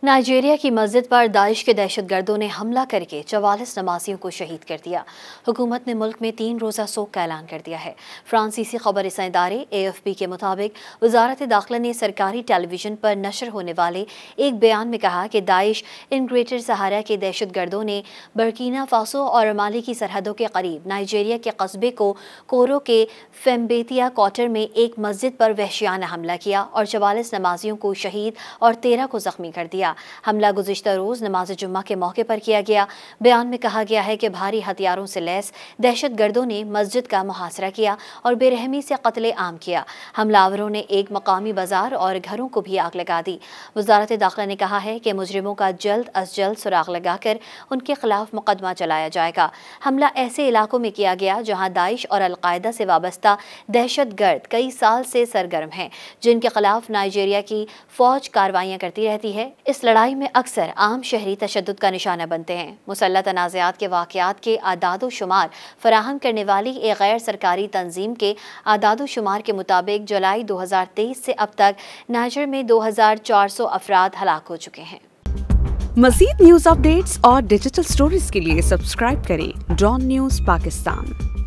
Nigeria की मस्जिद पर दाइश के दहशतगर्दों ने हमला करके 44 नमाजियों को शहीद कर दिया। हुकूमत ने मुल्क में 3 रोज़ा सोग का ऐलान कर दिया है। फ्रांसीसी खबर रसां इदारे AFP के मुताबिक वजारत दाखिला ने सरकारी टेलीविजन पर नशर होने वाले एक बयान में कहा कि दाइश इन ग्रेटर सहारा के दहशतगर्दों ने बर्किना फासो और माली की सरहदों के करीब नाइजीरिया के कस्बे को कोरो के फेम्बेतिया क्वार्टर में एक मस्जिद पर वहशियाना हमला किया और 44 नमाजियों को शहीद और 13 को जख्मी कर दिया। हमला गुज़िश्ता रोज़ नमाज जुम्मा के मौके पर किया गया। बयान में कहा गया है कि भारी हथियारों से लैस दहशतगर्दों ने मस्जिद का मुहासरा किया और बेरहमी से कत्ले आम किया। हमलावरों ने एक मकामी बाजार और घरों को भी आग लगा दी। वजारत दाखिला ने कहा है कि मुजरिमों का जल्द अज जल्द सुराग लगाकर उनके खिलाफ मुकदमा चलाया जाएगा। हमला ऐसे इलाकों में किया गया जहां दाइश और अलकायदा से वाबस्ता दहशतगर्द कई साल से सरगर्म हैं, जिनके खिलाफ नाइजीरिया की फौज कार्रवाइयां करती रहती है। इस लड़ाई में अक्सर आम शहरी तशद्दुद का निशाना बनते हैं। मुसल्लह तनाज़ात के वाक़यात के आदादो शुमार फराहम करने वाली एक गैर सरकारी तंजीम के आदादो शुमार के मुताबिक जुलाई 2023 से अब तक नाइजर में 2400 अफराद हलाक हो चुके हैं। मज़ीद न्यूज़ अपडेट्स और डिजिटल स्टोरीज के लिए सब्सक्राइब करें डॉन न्यूज़ पाकिस्तान।